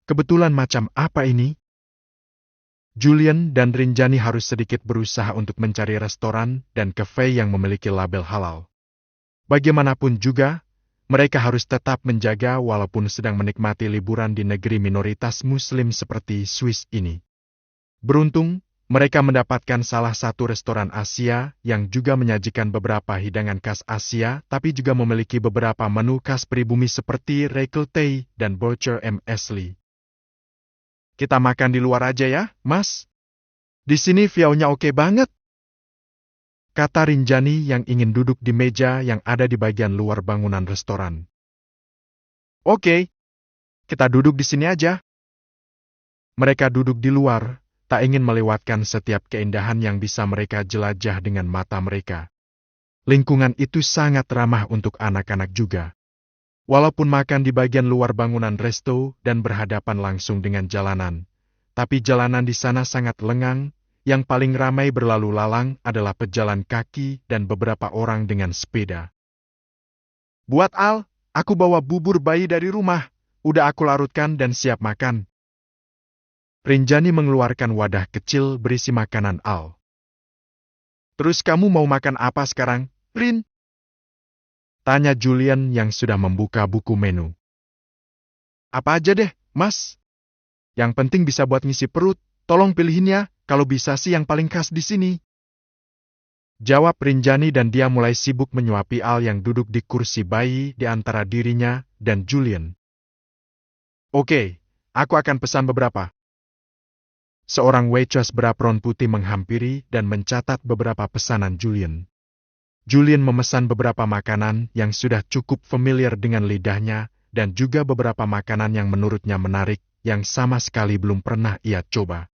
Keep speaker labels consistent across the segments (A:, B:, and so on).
A: Kebetulan macam apa ini? Julian dan Rinjani harus sedikit berusaha untuk mencari restoran dan kafe yang memiliki label halal. Bagaimanapun juga, mereka harus tetap menjaga walaupun sedang menikmati liburan di negeri minoritas Muslim seperti Swiss ini. Beruntung, mereka mendapatkan salah satu restoran Asia yang juga menyajikan beberapa hidangan khas Asia, tapi juga memiliki beberapa menu khas pribumi seperti Rekeltei dan Boucher M. Asli. Kita makan di luar aja ya, Mas. Di sini view-nya oke banget, kata Rinjani yang ingin duduk di meja yang ada di bagian luar bangunan restoran. Oke, kita duduk di sini aja. Mereka duduk di luar, tak ingin melewatkan setiap keindahan yang bisa mereka jelajah dengan mata mereka. Lingkungan itu sangat ramah untuk anak-anak juga. Walaupun makan di bagian luar bangunan resto dan berhadapan langsung dengan jalanan, tapi jalanan di sana sangat lengang. Yang paling ramai berlalu lalang adalah pejalan kaki dan beberapa orang dengan sepeda. Buat Al, aku bawa bubur bayi dari rumah. Udah aku larutkan dan siap makan. Rinjani mengeluarkan wadah kecil berisi makanan Al. Terus kamu mau makan apa sekarang, Rin? Tanya Julian yang sudah membuka buku menu. Apa aja deh, Mas. Yang penting bisa buat ngisi perut. Tolong pilihin ya. Kalau bisa sih yang paling khas di sini. Jawab Rinjani dan dia mulai sibuk menyuapi Al yang duduk di kursi bayi di antara dirinya dan Julian. Oke, aku akan pesan beberapa. Seorang waitress berapron putih menghampiri dan mencatat beberapa pesanan Julian. Julian memesan beberapa makanan yang sudah cukup familiar dengan lidahnya dan juga beberapa makanan yang menurutnya menarik yang sama sekali belum pernah ia coba.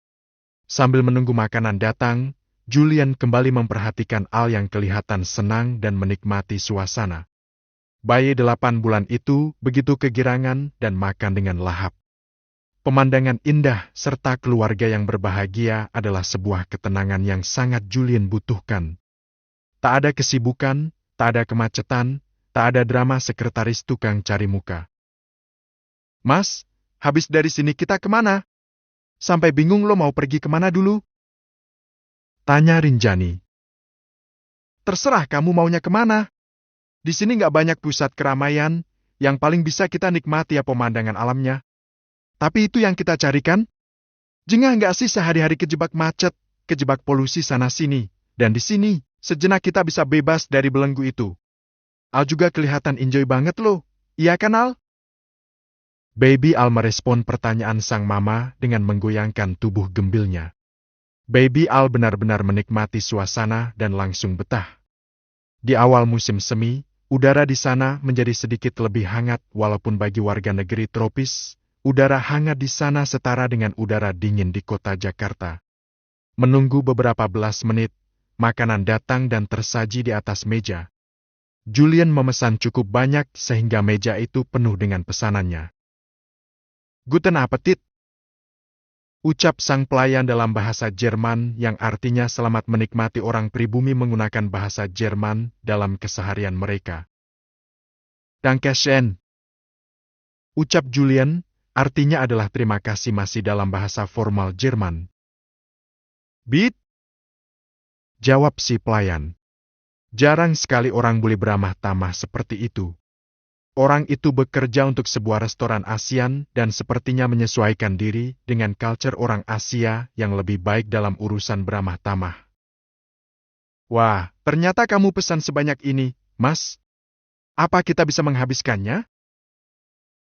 A: Sambil menunggu makanan datang, Julian kembali memperhatikan Al yang kelihatan senang dan menikmati suasana. Bayi 8 bulan itu begitu kegirangan dan makan dengan lahap. Pemandangan indah serta keluarga yang berbahagia adalah sebuah ketenangan yang sangat Julian butuhkan. Tak ada kesibukan, tak ada kemacetan, tak ada drama sekretaris tukang cari muka. Mas, habis dari sini kita kemana? Sampai bingung lo mau pergi kemana dulu? Tanya Rinjani. Terserah kamu maunya kemana. Di sini nggak banyak pusat keramaian, yang paling bisa kita nikmati ya pemandangan alamnya. Tapi itu yang kita carikan? Jengah nggak sih sehari-hari kejebak macet, kejebak polusi sana-sini, dan di sini, sejenak kita bisa bebas dari belenggu itu. Al juga kelihatan enjoy banget loh, iya kan Al? Baby Al merespon pertanyaan sang mama dengan menggoyangkan tubuh gembilnya. Baby Al benar-benar menikmati suasana dan langsung betah. Di awal musim semi, udara di sana menjadi sedikit lebih hangat walaupun bagi warga negeri tropis, udara hangat di sana setara dengan udara dingin di kota Jakarta. Menunggu beberapa belas menit, makanan datang dan tersaji di atas meja. Julian memesan cukup banyak sehingga meja itu penuh dengan pesanannya. Guten Appetit, ucap sang pelayan dalam bahasa Jerman yang artinya selamat menikmati. Orang pribumi menggunakan bahasa Jerman dalam keseharian mereka. Dankeschön, ucap Julian, artinya adalah terima kasih masih dalam bahasa formal Jerman. Bit, jawab si pelayan. Jarang sekali orang boleh beramah tamah seperti itu. Orang itu bekerja untuk sebuah restoran ASEAN dan sepertinya menyesuaikan diri dengan culture orang Asia yang lebih baik dalam urusan beramah tamah. Wah, ternyata kamu pesan sebanyak ini, Mas. Apa kita bisa menghabiskannya?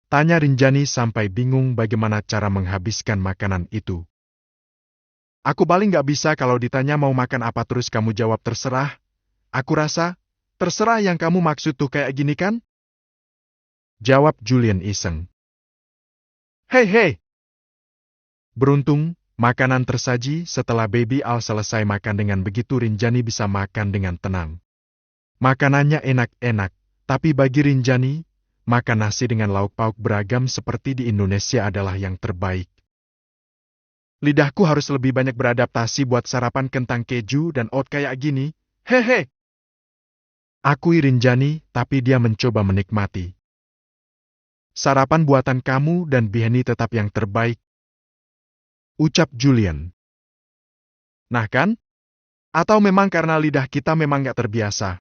A: Tanya Rinjani sampai bingung bagaimana cara menghabiskan makanan itu. Aku paling nggak bisa kalau ditanya mau makan apa terus kamu jawab terserah. Aku rasa, terserah yang kamu maksud tuh kayak gini kan? Jawab Julian iseng. Hei. Beruntung, makanan tersaji setelah Baby Al selesai makan dengan begitu Rinjani bisa makan dengan tenang. Makanannya enak-enak, tapi bagi Rinjani, makan nasi dengan lauk pauk beragam seperti di Indonesia adalah yang terbaik. Lidahku harus lebih banyak beradaptasi buat sarapan kentang keju dan oat kayak gini. Hehe. Akui Rinjani, tapi dia mencoba menikmati. Sarapan buatan kamu dan Biheni tetap yang terbaik, ucap Julian. Nah kan? Atau memang karena lidah kita memang gak terbiasa.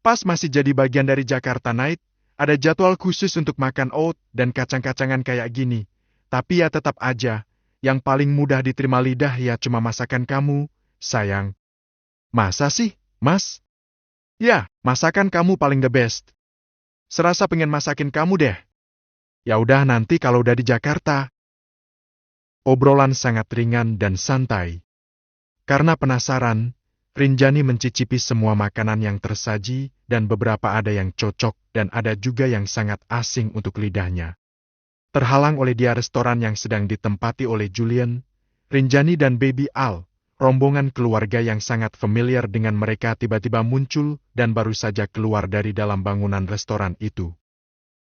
A: Pas masih jadi bagian dari Jakarta Night, ada jadwal khusus untuk makan oat dan kacang-kacangan kayak gini. Tapi ya tetap aja, yang paling mudah diterima lidah ya cuma masakan kamu, sayang. Masa sih, Mas? Ya, masakan kamu paling the best. Serasa pengen masakin kamu deh. Ya udah nanti kalau udah di Jakarta. Obrolan sangat ringan dan santai. Karena penasaran, Rinjani mencicipi semua makanan yang tersaji dan beberapa ada yang cocok dan ada juga yang sangat asing untuk lidahnya. Terhalang oleh dia restoran yang sedang ditempati oleh Julian, Rinjani dan Baby Al, rombongan keluarga yang sangat familiar dengan mereka tiba-tiba muncul dan baru saja keluar dari dalam bangunan restoran itu.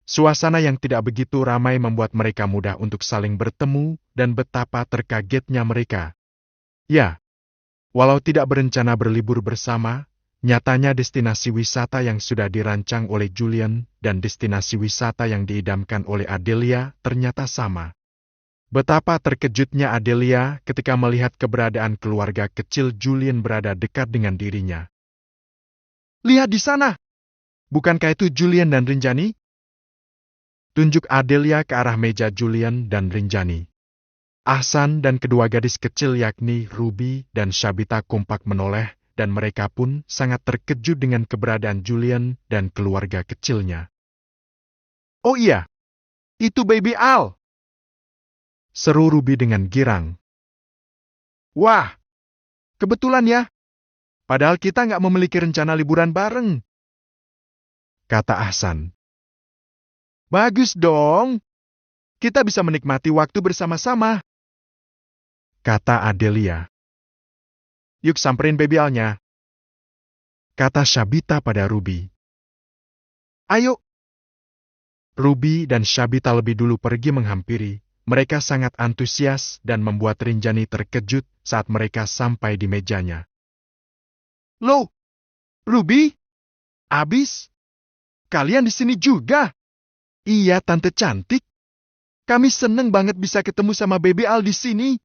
A: Suasana yang tidak begitu ramai membuat mereka mudah untuk saling bertemu dan betapa terkagetnya mereka. Ya, walau tidak berencana berlibur bersama, nyatanya destinasi wisata yang sudah dirancang oleh Julian dan destinasi wisata yang diidamkan oleh Adelia ternyata sama. Betapa terkejutnya Adelia ketika melihat keberadaan keluarga kecil Julian berada dekat dengan dirinya. Lihat di sana! Bukankah itu Julian dan Rinjani? Tunjuk Adelia ke arah meja Julian dan Rinjani. Ahsan dan kedua gadis kecil yakni Ruby dan Shabita kompak menoleh dan mereka pun sangat terkejut dengan keberadaan Julian dan keluarga kecilnya. Oh iya, itu Baby Al! Seru Ruby dengan girang. Wah, kebetulan ya. Padahal kita nggak memiliki rencana liburan bareng, kata Ahsan. Bagus dong. Kita bisa menikmati waktu bersama-sama, kata Adelia. Yuk samperin Baby Alnya, kata Shabita pada Ruby. Ayo. Ruby dan Shabita lebih dulu pergi menghampiri. Mereka sangat antusias dan membuat Rinjani terkejut saat mereka sampai di mejanya. Loh, Ruby? Abis? Kalian di sini juga? Iya, Tante cantik. Kami seneng banget bisa ketemu sama Baby Al di sini.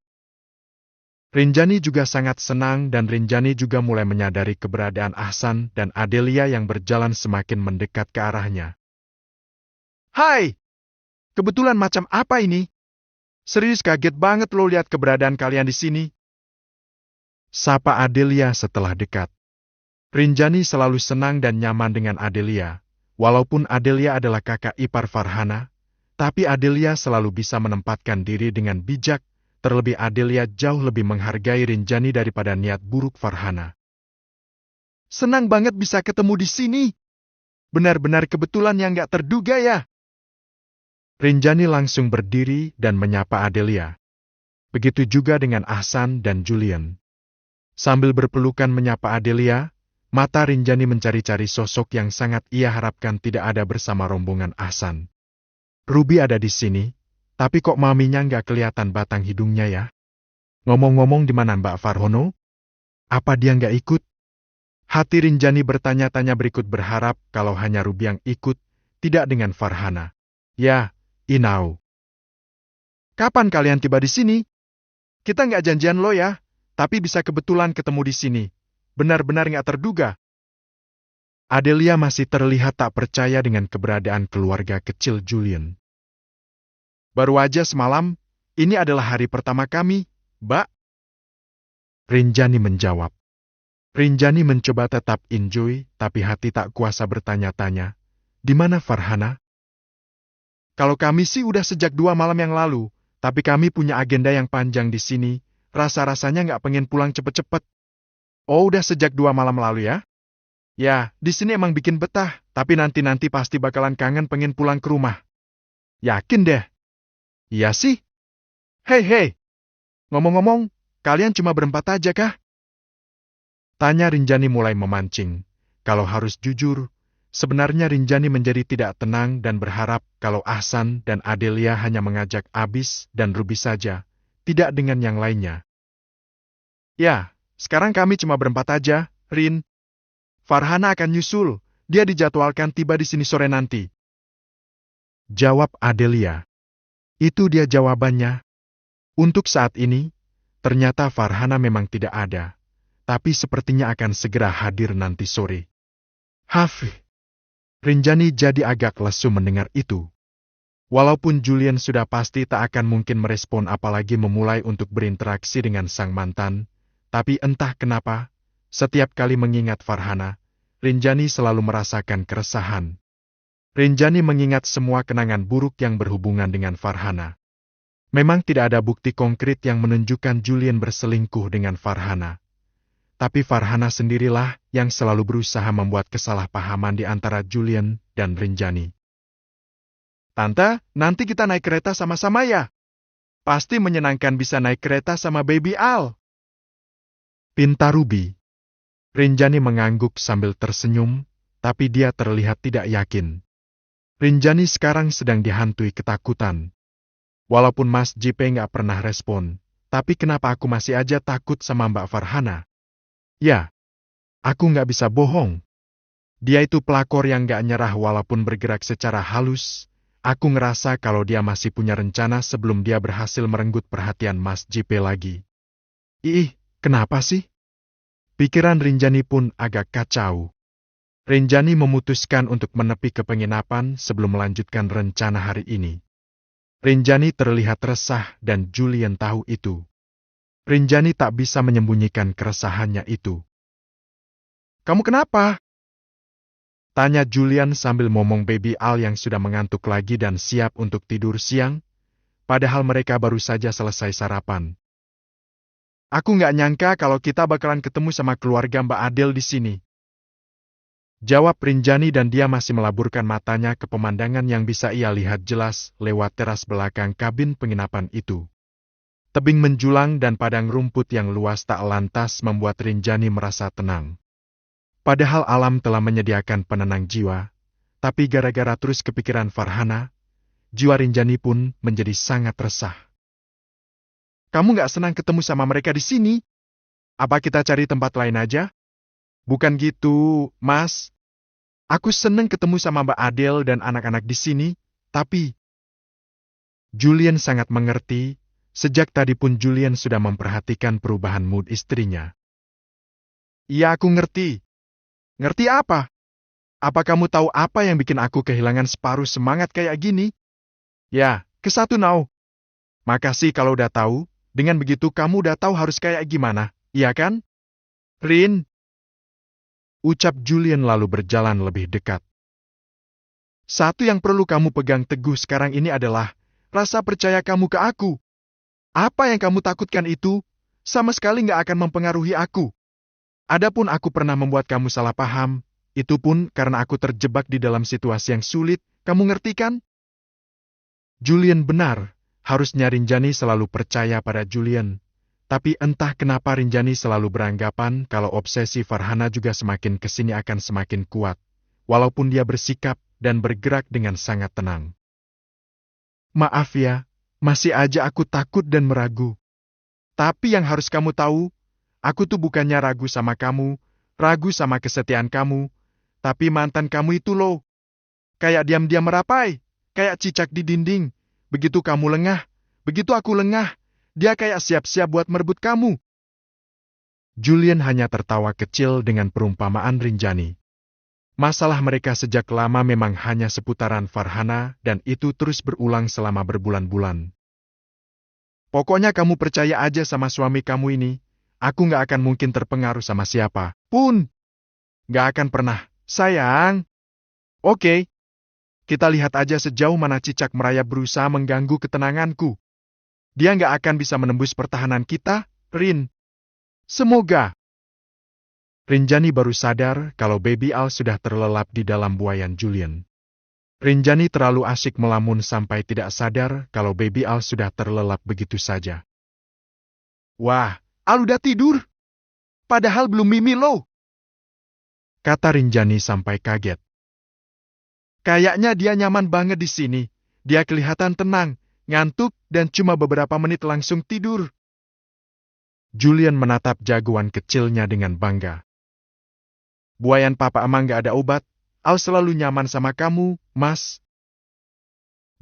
A: Rinjani juga sangat senang dan Rinjani juga mulai menyadari keberadaan Ahsan dan Adelia yang berjalan semakin mendekat ke arahnya. Hai! Kebetulan macam apa ini? Serius kaget banget lo lihat keberadaan kalian di sini. Sapa Adelia setelah dekat. Rinjani selalu senang dan nyaman dengan Adelia. Walaupun Adelia adalah kakak ipar Farhana, tapi Adelia selalu bisa menempatkan diri dengan bijak, terlebih Adelia jauh lebih menghargai Rinjani daripada niat buruk Farhana. Senang banget bisa ketemu di sini. Benar-benar kebetulan yang gak terduga ya. Rinjani langsung berdiri dan menyapa Adelia. Begitu juga dengan Ahsan dan Julian. Sambil berpelukan menyapa Adelia, mata Rinjani mencari-cari sosok yang sangat ia harapkan tidak ada bersama rombongan Ahsan. Ruby ada di sini, tapi kok maminya nggak kelihatan batang hidungnya ya? Ngomong-ngomong di mana Mbak Farhono? Apa dia nggak ikut? Hati Rinjani bertanya-tanya berikut berharap kalau hanya Ruby yang ikut, tidak dengan Farhana. Ya, Inau. Kapan kalian tiba di sini? Kita nggak janjian lo ya, tapi bisa kebetulan ketemu di sini. Benar-benar nggak terduga. Adelia masih terlihat tak percaya dengan keberadaan keluarga kecil Julian. Baru aja semalam, ini adalah hari pertama kami, Mbak. Rinjani menjawab. Rinjani mencoba tetap enjoy, tapi hati tak kuasa bertanya-tanya. Di mana Farhana? Kalau kami sih udah sejak 2 malam yang lalu, tapi kami punya agenda yang panjang di sini, rasa-rasanya nggak pengen pulang cepet-cepet. Oh udah sejak 2 malam lalu ya? Ya, di sini emang bikin betah, tapi nanti-nanti pasti bakalan kangen pengen pulang ke rumah. Yakin deh? Iya sih. Hei, ngomong-ngomong, kalian cuma berempat aja kah? Tanya Rinjani mulai memancing. Kalau harus jujur, sebenarnya Rinjani menjadi tidak tenang dan berharap kalau Ahsan dan Adelia hanya mengajak Abis dan Ruby saja, tidak dengan yang lainnya. Ya, sekarang kami cuma berempat aja, Rin. Farhana akan nyusul, dia dijadwalkan tiba di sini sore nanti. Jawab Adelia. Itu dia jawabannya. Untuk saat ini, ternyata Farhana memang tidak ada, tapi sepertinya akan segera hadir nanti sore. Hafih. Rinjani jadi agak lesu mendengar itu. Walaupun Julian sudah pasti tak akan mungkin merespon apalagi memulai untuk berinteraksi dengan sang mantan, tapi entah kenapa, setiap kali mengingat Farhana, Rinjani selalu merasakan keresahan. Rinjani mengingat semua kenangan buruk yang berhubungan dengan Farhana. Memang tidak ada bukti konkret yang menunjukkan Julian berselingkuh dengan Farhana. Tapi Farhana sendirilah yang selalu berusaha membuat kesalahpahaman di antara Julian dan Rinjani. Tante, nanti kita naik kereta sama-sama ya? Pasti menyenangkan bisa naik kereta sama Baby Al. Pinta Ruby. Rinjani mengangguk sambil tersenyum, tapi dia terlihat tidak yakin. Rinjani sekarang sedang dihantui ketakutan. Walaupun Mas JP nggak pernah respon, tapi kenapa aku masih aja takut sama Mbak Farhana? Ya, aku nggak bisa bohong. Dia itu pelakor yang nggak nyerah walaupun bergerak secara halus. Aku ngerasa kalau dia masih punya rencana sebelum dia berhasil merenggut perhatian Mas JP lagi. Ih, kenapa sih? Pikiran Rinjani pun agak kacau. Rinjani memutuskan untuk menepi ke penginapan sebelum melanjutkan rencana hari ini. Rinjani terlihat resah dan Julian tahu itu. Rinjani tak bisa menyembunyikan keresahannya itu. Kamu kenapa? Tanya Julian sambil momong Baby Al yang sudah mengantuk lagi dan siap untuk tidur siang, padahal mereka baru saja selesai sarapan. Aku nggak nyangka kalau kita bakalan ketemu sama keluarga Mbak Adel di sini. Jawab Rinjani dan dia masih melaburkan matanya ke pemandangan yang bisa ia lihat jelas lewat teras belakang kabin penginapan itu. Tebing menjulang dan padang rumput yang luas tak lantas membuat Rinjani merasa tenang. Padahal alam telah menyediakan penenang jiwa, tapi gara-gara terus kepikiran Farhana, jiwa Rinjani pun menjadi sangat resah. Kamu nggak senang ketemu sama mereka di sini? Apa kita cari tempat lain aja? Bukan gitu, Mas. Aku seneng ketemu sama Mbak Adel dan anak-anak di sini, tapi... Julian sangat mengerti, sejak tadi pun Julian sudah memperhatikan perubahan mood istrinya. Iya, aku ngerti. Ngerti apa? Apa kamu tahu apa yang bikin aku kehilangan separuh semangat kayak gini? Ya, ke satu now. Makasih kalau udah tahu, dengan begitu kamu udah tahu harus kayak gimana, iya kan? Rin. Ucap Julian lalu berjalan lebih dekat. Satu yang perlu kamu pegang teguh sekarang ini adalah rasa percaya kamu ke aku. Apa yang kamu takutkan itu sama sekali nggak akan mempengaruhi aku. Adapun aku pernah membuat kamu salah paham, itu pun karena aku terjebak di dalam situasi yang sulit, kamu ngerti kan? Julian benar, harusnya Rinjani selalu percaya pada Julian. Tapi entah kenapa Rinjani selalu beranggapan kalau obsesi Farhana juga semakin kesini akan semakin kuat, walaupun dia bersikap dan bergerak dengan sangat tenang. Maaf ya, masih aja aku takut dan meragu. Tapi yang harus kamu tahu, aku tuh bukannya ragu sama kamu, ragu sama kesetiaan kamu, tapi mantan kamu itu loh. Kayak diam-diam merapai, kayak cicak di dinding. Begitu kamu lengah, begitu aku lengah. Dia kayak siap-siap buat merebut kamu. Julian hanya tertawa kecil dengan perumpamaan Rinjani. Masalah mereka sejak lama memang hanya seputaran Farhana dan itu terus berulang selama berbulan-bulan. Pokoknya kamu percaya aja sama suami kamu ini. Aku nggak akan mungkin terpengaruh sama siapa pun. Nggak akan pernah, sayang. Oke. Kita lihat aja sejauh mana cicak merayap berusaha mengganggu ketenanganku. Dia nggak akan bisa menembus pertahanan kita, Rin. Semoga. Rinjani baru sadar kalau Baby Al sudah terlelap di dalam buayan Julian. Rinjani terlalu asyik melamun sampai tidak sadar kalau Baby Al sudah terlelap begitu saja. Wah, Al udah tidur. Padahal belum mimi loh. Kata Rinjani sampai kaget. Kayaknya dia nyaman banget di sini. Dia kelihatan tenang, ngantuk, dan cuma beberapa menit langsung tidur. Julian menatap jagoan kecilnya dengan bangga. Buayan papa emang gak ada obat. Al selalu nyaman sama kamu, Mas.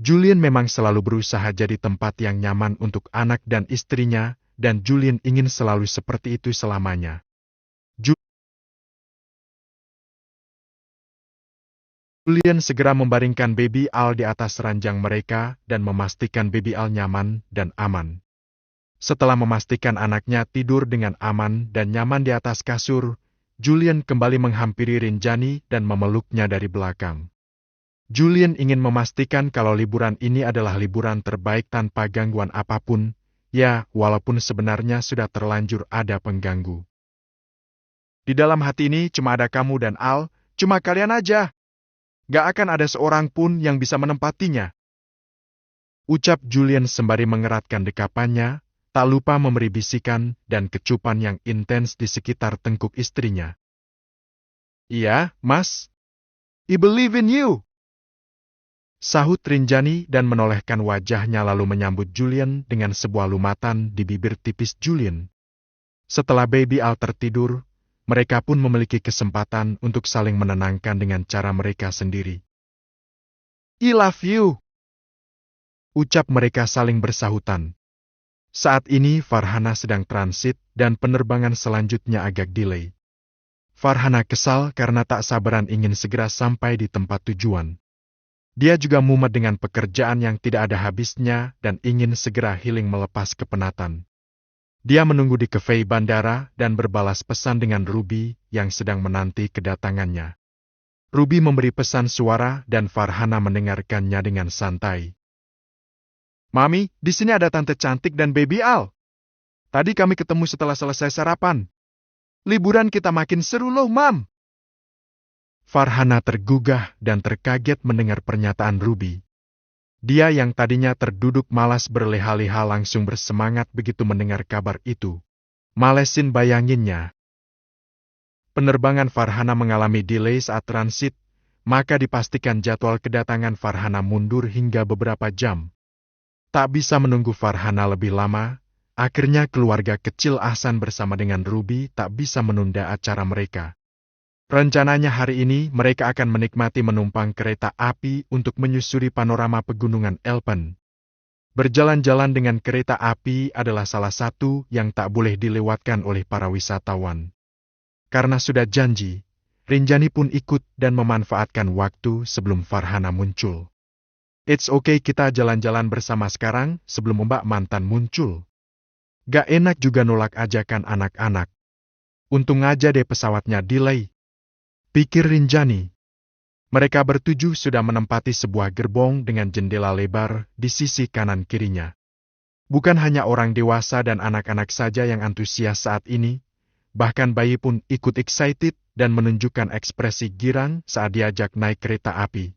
A: Julian memang selalu berusaha jadi tempat yang nyaman untuk anak dan istrinya, dan Julian ingin selalu seperti itu selamanya. Julian segera membaringkan baby Al di atas ranjang mereka dan memastikan baby Al nyaman dan aman. Setelah memastikan anaknya tidur dengan aman dan nyaman di atas kasur, Julian kembali menghampiri Rinjani dan memeluknya dari belakang. Julian ingin memastikan kalau liburan ini adalah liburan terbaik tanpa gangguan apapun, ya, walaupun sebenarnya sudah terlanjur ada pengganggu. Di dalam hati ini cuma ada kamu dan Al, cuma kalian aja. Gak akan ada seorang pun yang bisa menempatinya. Ucap Julian sembari mengeratkan dekapannya, tak lupa memberi bisikan dan kecupan yang intens di sekitar tengkuk istrinya. Iya, Mas. I believe in you. Sahut Rinjani dan menolehkan wajahnya lalu menyambut Julian dengan sebuah lumatan di bibir tipis Julian. Setelah baby Al tertidur, mereka pun memiliki kesempatan untuk saling menenangkan dengan cara mereka sendiri. I love you. Ucap mereka saling bersahutan. Saat ini Farhana sedang transit dan penerbangan selanjutnya agak delay. Farhana kesal karena tak sabaran ingin segera sampai di tempat tujuan. Dia juga mumet dengan pekerjaan yang tidak ada habisnya dan ingin segera healing melepas kepenatan. Dia menunggu di kafe bandara dan berbalas pesan dengan Ruby yang sedang menanti kedatangannya. Ruby memberi pesan suara dan Farhana mendengarkannya dengan santai. Mami, di sini ada tante cantik dan baby Al. Tadi kami ketemu setelah selesai sarapan. Liburan kita makin seru loh, Mam. Farhana tergugah dan terkaget mendengar pernyataan Ruby. Dia yang tadinya terduduk malas berleha-leha langsung bersemangat begitu mendengar kabar itu. Malesin bayanginnya. Penerbangan Farhana mengalami delay saat transit, maka dipastikan jadwal kedatangan Farhana mundur hingga beberapa jam. Tak bisa menunggu Farhana lebih lama, akhirnya keluarga kecil Ahsan bersama dengan Ruby tak bisa menunda acara mereka. Rencananya hari ini mereka akan menikmati menumpang kereta api untuk menyusuri panorama pegunungan Alpen. Berjalan-jalan dengan kereta api adalah salah satu yang tak boleh dilewatkan oleh para wisatawan. Karena sudah janji, Rinjani pun ikut dan memanfaatkan waktu sebelum Farhana muncul. It's okay kita jalan-jalan bersama sekarang sebelum Mbak mantan muncul. Gak enak juga nolak ajakan anak-anak. Untung aja deh pesawatnya delay. Pikir Rinjani. Mereka bertujuh sudah menempati sebuah gerbong dengan jendela lebar di sisi kanan kirinya. Bukan hanya orang dewasa dan anak-anak saja yang antusias saat ini, bahkan bayi pun ikut excited dan menunjukkan ekspresi girang saat diajak naik kereta api.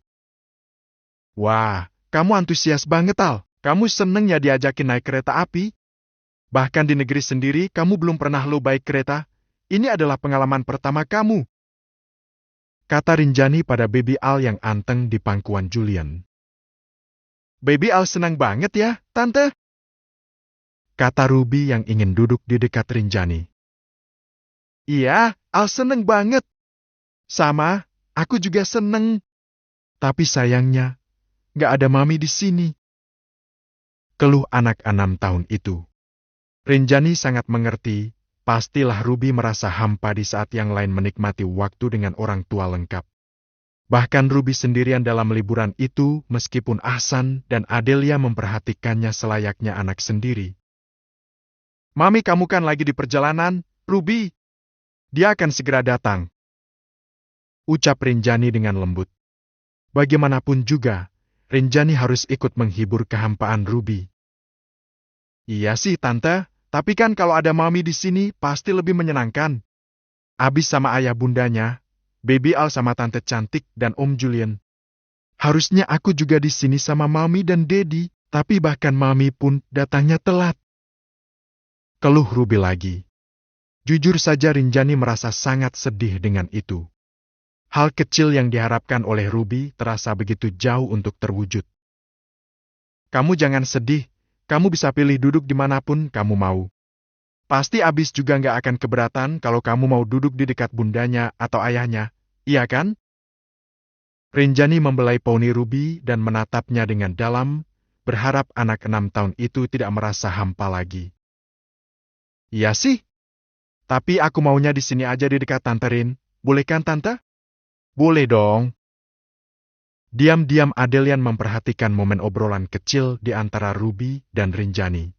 A: Wah, kamu antusias banget, Al. Kamu seneng ya diajakin naik kereta api? Bahkan di negeri sendiri kamu belum pernah lo baik kereta. Ini adalah pengalaman pertama kamu. Kata Rinjani pada baby Al yang anteng di pangkuan Julian. Baby Al senang banget ya, Tante. Kata Ruby yang ingin duduk di dekat Rinjani. Iya, Al seneng banget. Sama, aku juga seneng. Tapi sayangnya, gak ada Mami di sini. Keluh anak 6 tahun itu. Rinjani sangat mengerti, pastilah Ruby merasa hampa di saat yang lain menikmati waktu dengan orang tua lengkap. Bahkan Ruby sendirian dalam liburan itu meskipun Ahsan dan Adelia memperhatikannya selayaknya anak sendiri. Mami kamu kan lagi di perjalanan, Ruby. Dia akan segera datang. Ucap Rinjani dengan lembut. Bagaimanapun juga, Rinjani harus ikut menghibur kehampaan Ruby. Iya sih, Tante, tapi kan kalau ada Mami di sini pasti lebih menyenangkan. Abis sama ayah bundanya, Baby Al sama Tante cantik dan Om Julian. Harusnya aku juga di sini sama Mami dan Daddy, tapi bahkan Mami pun datangnya telat. Keluh Ruby lagi. Jujur saja Rinjani merasa sangat sedih dengan itu. Hal kecil yang diharapkan oleh Ruby terasa begitu jauh untuk terwujud. Kamu jangan sedih, kamu bisa pilih duduk dimanapun kamu mau. Pasti Abis juga nggak akan keberatan kalau kamu mau duduk di dekat bundanya atau ayahnya, iya kan? Rinjani membelai poni Ruby dan menatapnya dengan dalam, berharap anak 6 tahun itu tidak merasa hampa lagi. Iya sih. Tapi aku maunya di sini aja di dekat Tante Rin. Boleh kan, Tante? Boleh dong. Diam-diam Adelian memperhatikan momen obrolan kecil di antara Ruby dan Rinjani.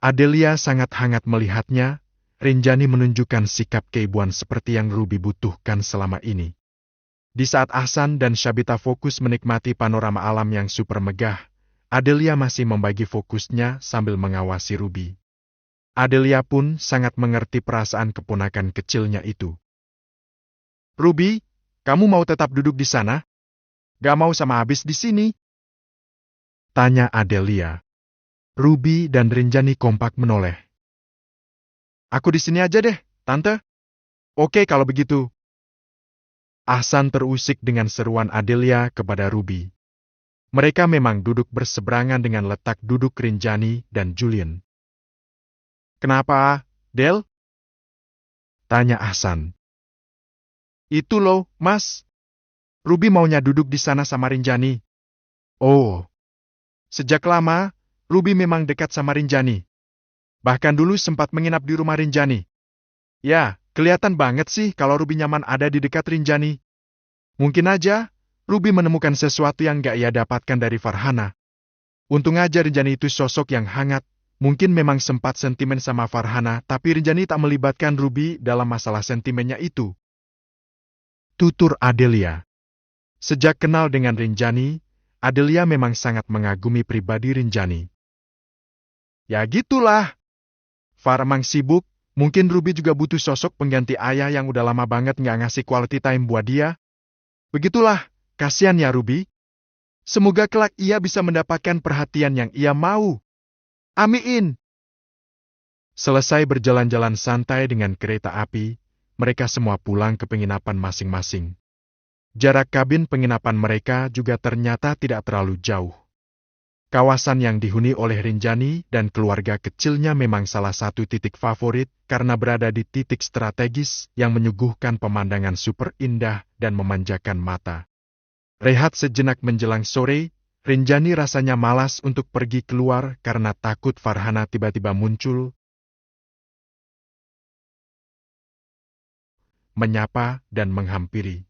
A: Adelia sangat hangat melihatnya. Rinjani menunjukkan sikap keibuan seperti yang Ruby butuhkan selama ini. Di saat Ahsan dan Syabita fokus menikmati panorama alam yang super megah, Adelia masih membagi fokusnya sambil mengawasi Ruby. Adelia pun sangat mengerti perasaan keponakan kecilnya itu. Ruby, kamu mau tetap duduk di sana? Gak mau sama habis di sini? Tanya Adelia. Ruby dan Rinjani kompak menoleh. Aku di sini aja deh, Tante. Oke kalau begitu. Ahsan terusik dengan seruan Adelia kepada Ruby. Mereka memang duduk berseberangan dengan letak duduk Rinjani dan Julian. Kenapa, Del? Tanya Ahsan. Itu loh, Mas. Ruby maunya duduk di sana sama Rinjani. Oh. Sejak lama, Ruby memang dekat sama Rinjani. Bahkan dulu sempat menginap di rumah Rinjani. Ya, kelihatan banget sih kalau Ruby nyaman ada di dekat Rinjani. Mungkin aja, Ruby menemukan sesuatu yang gak ia dapatkan dari Farhana. Untung aja Rinjani itu sosok yang hangat. Mungkin memang sempat sentimen sama Farhana, tapi Rinjani tak melibatkan Ruby dalam masalah sentimennya itu. Tutur Adelia. Sejak kenal dengan Rinjani, Adelia memang sangat mengagumi pribadi Rinjani. Ya gitulah. Far emang sibuk, mungkin Ruby juga butuh sosok pengganti ayah yang udah lama banget nggak ngasih quality time buat dia. Begitulah, kasihan ya Ruby. Semoga kelak ia bisa mendapatkan perhatian yang ia mau. Amin. Selesai berjalan-jalan santai dengan kereta api, mereka semua pulang ke penginapan masing-masing. Jarak kabin penginapan mereka juga ternyata tidak terlalu jauh. Kawasan yang dihuni oleh Rinjani dan keluarga kecilnya memang salah satu titik favorit karena berada di titik strategis yang menyuguhkan pemandangan super indah dan memanjakan mata. Rehat sejenak menjelang sore, Rinjani rasanya malas untuk pergi keluar karena takut Farhana tiba-tiba muncul, menyapa dan menghampiri.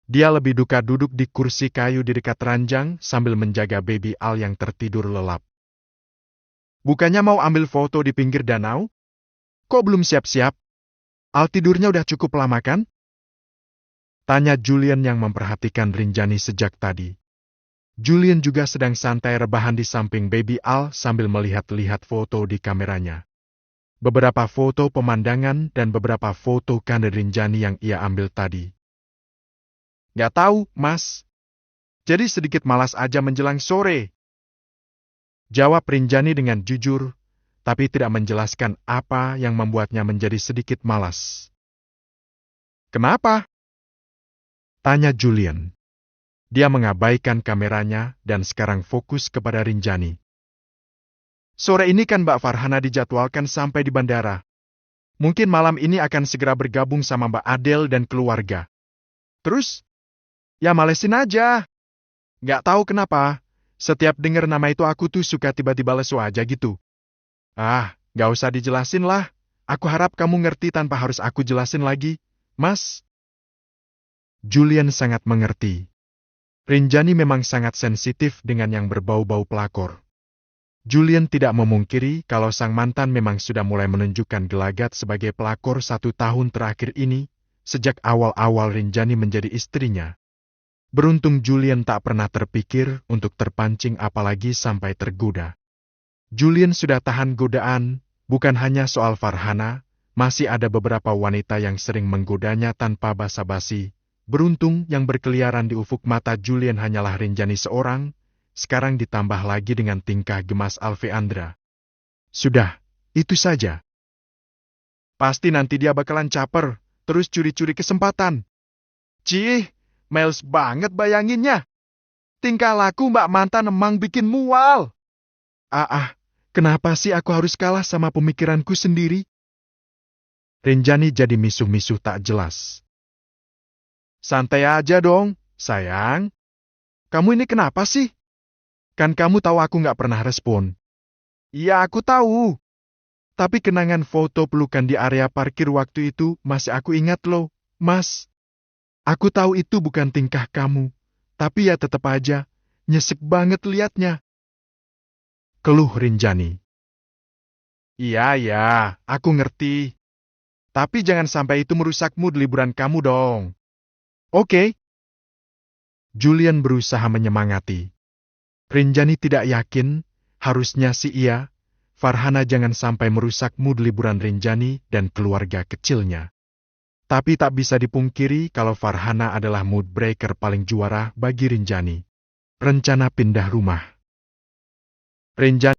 A: Dia lebih duka duduk di kursi kayu di dekat ranjang sambil menjaga baby Al yang tertidur lelap. Bukannya mau ambil foto di pinggir danau? Kok belum siap-siap? Al tidurnya udah cukup lama kan? Tanya Julian yang memperhatikan Rinjani sejak tadi. Julian juga sedang santai rebahan di samping baby Al sambil melihat-lihat foto di kameranya. Beberapa foto pemandangan dan beberapa foto kandang Rinjani yang ia ambil tadi. Gak tahu, Mas. Jadi sedikit malas aja menjelang sore. Jawab Rinjani dengan jujur, tapi tidak menjelaskan apa yang membuatnya menjadi sedikit malas. Kenapa? Tanya Julian. Dia mengabaikan kameranya dan sekarang fokus kepada Rinjani. Sore ini kan Mbak Farhana dijadwalkan sampai di bandara. Mungkin malam ini akan segera bergabung sama Mbak Adel dan keluarga. Terus? Ya malesin aja. Gak tahu kenapa. Setiap dengar nama itu aku tuh suka tiba-tiba lesu aja gitu. Gak usah dijelasin lah. Aku harap kamu ngerti tanpa harus aku jelasin lagi, Mas. Julian sangat mengerti. Rinjani memang sangat sensitif dengan yang berbau-bau pelakor. Julian tidak memungkiri kalau sang mantan memang sudah mulai menunjukkan gelagat sebagai pelakor 1 tahun terakhir ini, sejak awal-awal Rinjani menjadi istrinya. Beruntung Julian tak pernah terpikir untuk terpancing apalagi sampai tergoda. Julian sudah tahan godaan, bukan hanya soal Farhana, masih ada beberapa wanita yang sering menggodanya tanpa basa-basi. Beruntung yang berkeliaran di ufuk mata Julian hanyalah Rinjani seorang, sekarang ditambah lagi dengan tingkah gemas Alveandra. Sudah, itu saja. Pasti nanti dia bakalan caper, terus curi-curi kesempatan. Cih, males banget bayanginnya. Tingkah laku mbak mantan emang bikin mual. Kenapa sih aku harus kalah sama pemikiranku sendiri? Rinjani jadi misuh-misuh tak jelas. Santai aja dong, Sayang, kamu ini kenapa sih? Kan kamu tahu aku nggak pernah respon. Iya, aku tahu. Tapi kenangan foto pelukan di area parkir waktu itu masih aku ingat loh, Mas. Aku tahu itu bukan tingkah kamu, tapi ya tetap aja, nyesek banget liatnya. Keluh Rinjani. Iya, aku ngerti. Tapi jangan sampai itu merusak mood liburan kamu dong. Oke. Julian berusaha menyemangati. Rinjani tidak yakin, harusnya sih iya, Farhana jangan sampai merusak mood liburan Rinjani dan keluarga kecilnya. Tapi tak bisa dipungkiri kalau Farhana adalah mood breaker paling juara bagi Rinjani. Rencana pindah rumah. Rinjani